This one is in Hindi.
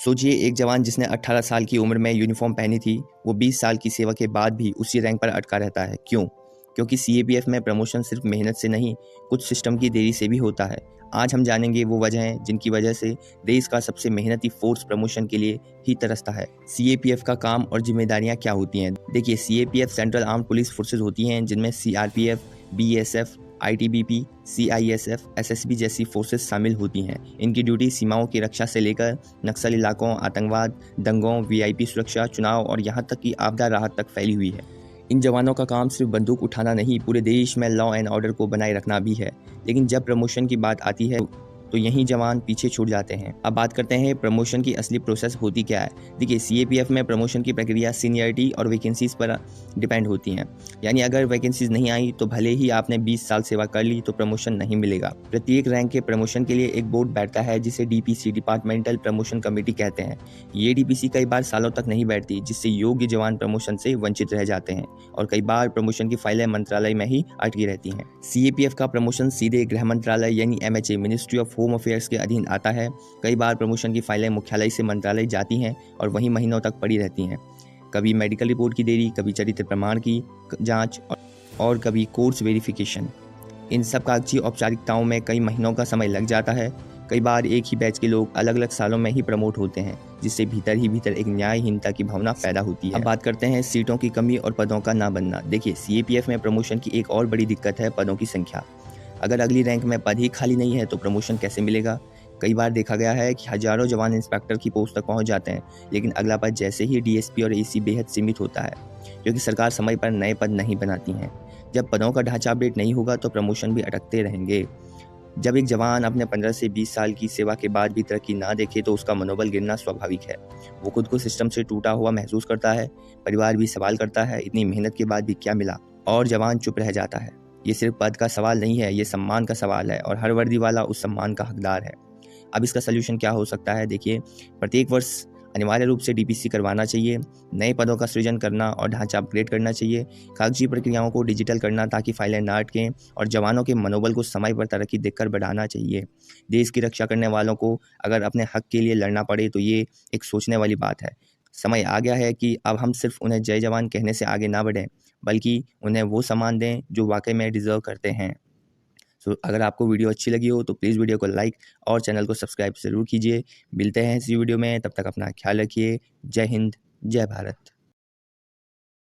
सोचिए एक जवान जिसने 18 साल की उम्र में यूनिफॉर्म पहनी थी, वो 20 साल की सेवा के बाद भी उसी रैंक पर अटका रहता है। क्यों? क्योंकि सीएपीएफ में प्रमोशन सिर्फ मेहनत से नहीं, कुछ सिस्टम की देरी से भी होता है। आज हम जानेंगे वो वजहें जिनकी वजह से देश का सबसे मेहनती फोर्स प्रमोशन के लिए ही तरसता है। सीएपीएफ का काम और जिम्मेदारियां क्या होती हैं? देखिए, CAPF central armed police forces होती हैं, जिनमें CRPF, BSF, ITBP, CISF, SSB जैसी फोर्सेस शामिल होती हैं। इनकी ड्यूटी सीमाओं की रक्षा से लेकर नक्सल इलाकों, आतंकवाद, दंगों, वीआईपी सुरक्षा, चुनाव और यहाँ तक कि आपदा राहत तक फैली हुई है। इन जवानों का काम सिर्फ बंदूक उठाना नहीं, पूरे देश में लॉ एंड ऑर्डर को बनाए रखना भी है। लेकिन जब प्रमोशन की बात आती है तो यही जवान पीछे छूट जाते हैं। अब बात करते हैं प्रमोशन की असली प्रोसेस होती क्या है। देखिए, सीएपीएफ में प्रमोशन की प्रक्रिया सीनियरिटी और वैकेंसीज पर डिपेंड होती हैं। यानी अगर वैकेंसीज नहीं आई तो भले ही आपने 20 साल सेवा कर ली तो प्रमोशन नहीं मिलेगा। प्रत्येक रैंक के प्रमोशन के लिए एक बोर्ड बैठता है, जिसे डीपीसी, डिपार्टमेंटल प्रमोशन कमेटी कहते हैं। ये डीपीसी कई बार सालों तक नहीं बैठती, जिससे योग्य जवान प्रमोशन से वंचित रह जाते हैं और कई बार प्रमोशन की फाइलें मंत्रालय में ही अटकी रहती हैं। सीएपीएफ का प्रमोशन सीधे गृह मंत्रालय यानी MHA, ministry of home affairs के अधीन आता है। कई बार प्रमोशन की फाइलें मुख्यालय से मंत्रालय जाती हैं और वहीं महीनों तक पड़ी रहती हैं। कभी मेडिकल रिपोर्ट की देरी, कभी चरित्र प्रमाण की जांच और कभी कोर्स वेरिफिकेशन। इन सब कागजी औपचारिकताओं में कई महीनों का समय लग जाता है। कई बार एक ही बैच के लोग अलग अलग सालों में ही प्रमोट होते हैं, जिससे भीतर ही भीतर एक न्यायहीनता की भावना पैदा होती है। अब बात करते हैं सीटों की कमी और पदों का ना बनना। देखिए, सीएपीएफ में प्रमोशन की एक और बड़ी दिक्कत है पदों की संख्या। अगर अगली रैंक में पद ही खाली नहीं है तो प्रमोशन कैसे मिलेगा? कई बार देखा गया है कि हजारों जवान इंस्पेक्टर की पोस्ट तक पहुंच जाते हैं, लेकिन अगला पद जैसे ही डीएसपी और एसी बेहद सीमित होता है, क्योंकि सरकार समय पर नए पद नहीं बनाती हैं। जब पदों का ढांचा अपडेट नहीं होगा तो प्रमोशन भी अटकते रहेंगे। जब एक जवान अपने 15 से 20 साल की सेवा के बाद भी तरक्की ना देखे तो उसका मनोबल गिरना स्वाभाविक है। वो खुद को सिस्टम से टूटा हुआ महसूस करता है। परिवार भी सवाल करता है, इतनी मेहनत के बाद भी क्या मिला? और जवान चुप रह जाता है। ये सिर्फ पद का सवाल नहीं है, ये सम्मान का सवाल है और हर वर्दी वाला उस सम्मान का हकदार है। अब इसका सलूशन क्या हो सकता है? देखिए, प्रत्येक वर्ष अनिवार्य रूप से डीपीसी करवाना चाहिए, नए पदों का सृजन करना और ढांचा अपग्रेड करना चाहिए, कागजी प्रक्रियाओं को डिजिटल करना ताकि फाइलें ना अटकें और जवानों के मनोबल को समय पर तरक्की देकर बढ़ाना चाहिए। देश की रक्षा करने वालों को अगर अपने हक के लिए लड़ना पड़े तो ये एक सोचने वाली बात है। समय आ गया है कि अब हम सिर्फ उन्हें जय जवान कहने से आगे ना बढ़ें, बल्कि उन्हें वो सम्मान दें जो वाकई में डिजर्व करते हैं। अगर आपको वीडियो अच्छी लगी हो तो प्लीज़ वीडियो को लाइक और चैनल को सब्सक्राइब ज़रूर कीजिए। मिलते हैं इसी वीडियो में, तब तक अपना ख्याल रखिए। जय हिंद, जय भारत।